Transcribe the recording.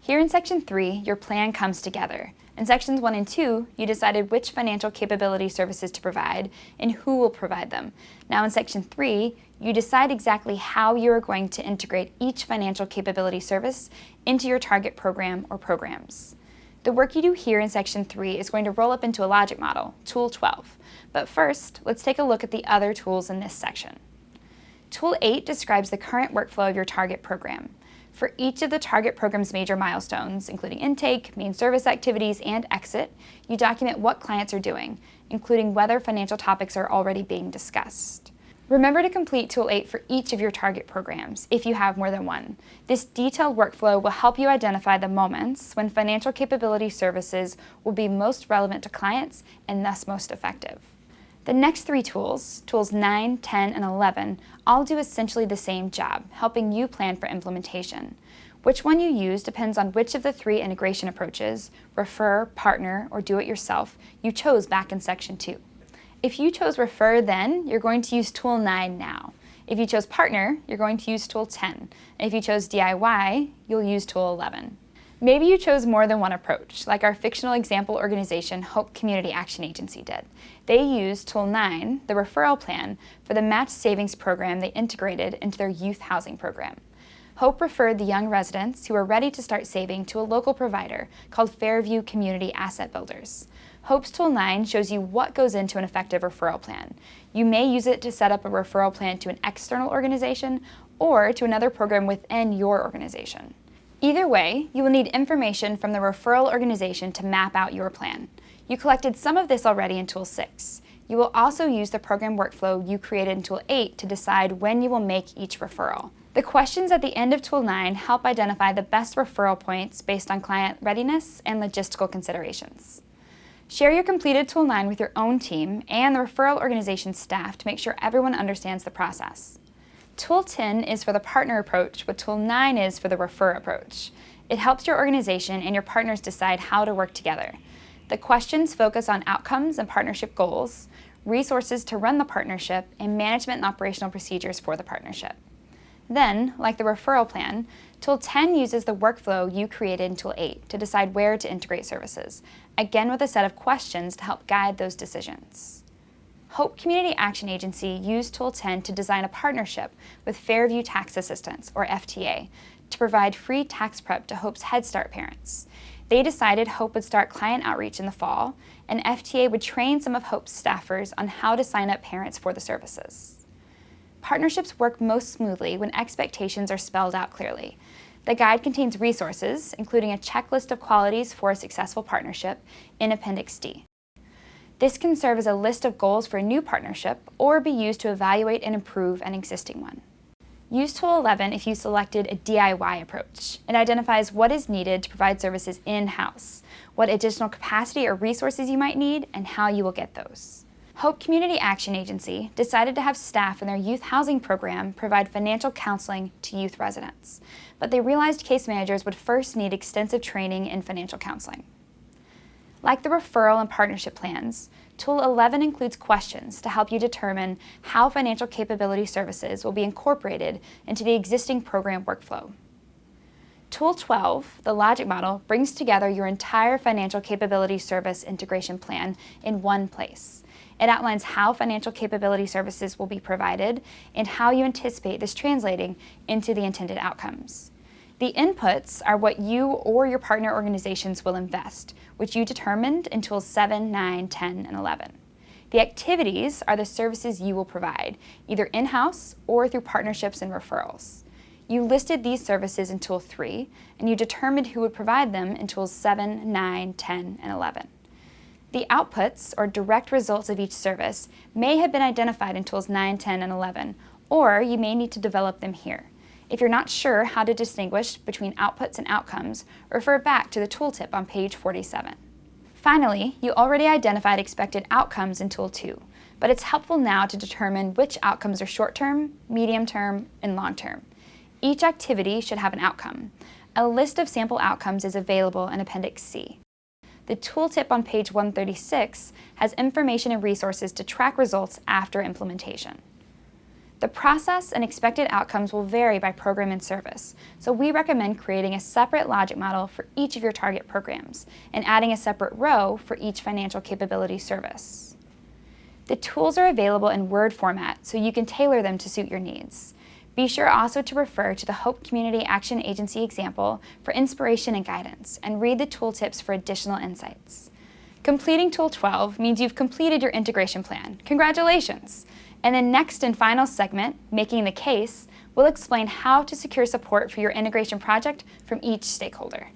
Here in Section 3, your plan comes together. In Sections 1 and 2, you decided which financial capability services to provide and who will provide them. Now in Section 3, you decide exactly how you are going to integrate each financial capability service into your target program or programs. The work you do here in Section 3 is going to roll up into a logic model, Tool 12. But first, let's take a look at the other tools in this section. Tool 8 describes the current workflow of your target program. For each of the target program's major milestones, including intake, main service activities, and exit, you document what clients are doing, including whether financial topics are already being discussed. Remember to complete Tool 8 for each of your target programs, if you have more than one. This detailed workflow will help you identify the moments when financial capability services will be most relevant to clients and thus most effective. The next three tools, Tools 9, 10, and 11, all do essentially the same job, helping you plan for implementation. Which one you use depends on which of the three integration approaches, refer, partner, or do-it-yourself, you chose back in Section 2. If you chose refer then, you're going to use Tool 9 now. If you chose partner, you're going to use Tool 10. And if you chose DIY, you'll use Tool 11. Maybe you chose more than one approach, like our fictional example organization, Hope Community Action Agency did. They used Tool 9, the Referral Plan, for the match savings program they integrated into their youth housing program. Hope referred the young residents who were ready to start saving to a local provider called Fairview Community Asset Builders. Hope's Tool 9 shows you what goes into an effective referral plan. You may use it to set up a referral plan to an external organization or to another program within your organization. Either way, you will need information from the referral organization to map out your plan. You collected some of this already in Tool 6. You will also use the program workflow you created in Tool 8 to decide when you will make each referral. The questions at the end of Tool 9 help identify the best referral points based on client readiness and logistical considerations. Share your completed Tool 9 with your own team and the referral organization staff to make sure everyone understands the process. Tool 10 is for the partner approach, what Tool 9 is for the refer approach. It helps your organization and your partners decide how to work together. The questions focus on outcomes and partnership goals, resources to run the partnership, and management and operational procedures for the partnership. Then, like the referral plan, Tool 10 uses the workflow you created in Tool 8 to decide where to integrate services, again with a set of questions to help guide those decisions. Hope Community Action Agency used Tool 10 to design a partnership with Fairview Tax Assistance, or FTA, to provide free tax prep to Hope's Head Start parents. They decided Hope would start client outreach in the fall, and FTA would train some of Hope's staffers on how to sign up parents for the services. Partnerships work most smoothly when expectations are spelled out clearly. The guide contains resources, including a checklist of qualities for a successful partnership, in Appendix D. This can serve as a list of goals for a new partnership or be used to evaluate and improve an existing one. Use Tool 11 if you selected a DIY approach. It identifies what is needed to provide services in-house, what additional capacity or resources you might need, and how you will get those. Hope Community Action Agency decided to have staff in their youth housing program provide financial counseling to youth residents, but they realized case managers would first need extensive training in financial counseling. Like the referral and partnership plans, Tool 11 includes questions to help you determine how financial capability services will be incorporated into the existing program workflow. Tool 12, the logic model, brings together your entire financial capability service integration plan in one place. It outlines how financial capability services will be provided and how you anticipate this translating into the intended outcomes. The inputs are what you or your partner organizations will invest, which you determined in Tools 7, 9, 10, and 11. The activities are the services you will provide, either in-house or through partnerships and referrals. You listed these services in Tool 3, and you determined who would provide them in Tools 7, 9, 10, and 11. The outputs, or direct results of each service, may have been identified in Tools 9, 10, and 11, or you may need to develop them here. If you're not sure how to distinguish between outputs and outcomes, refer back to the tooltip on page 47. Finally, you already identified expected outcomes in Tool 2, but it's helpful now to determine which outcomes are short-term, medium-term, and long-term. Each activity should have an outcome. A list of sample outcomes is available in Appendix C. The tooltip on page 136 has information and resources to track results after implementation. The process and expected outcomes will vary by program and service, so we recommend creating a separate logic model for each of your target programs and adding a separate row for each financial capability service. The tools are available in Word format, so you can tailor them to suit your needs. Be sure also to refer to the Hope Community Action Agency example for inspiration and guidance, and read the tooltips for additional insights. Completing Tool 12 means you've completed your integration plan. Congratulations! And the next and final segment, Making the Case, will explain how to secure support for your integration project from each stakeholder.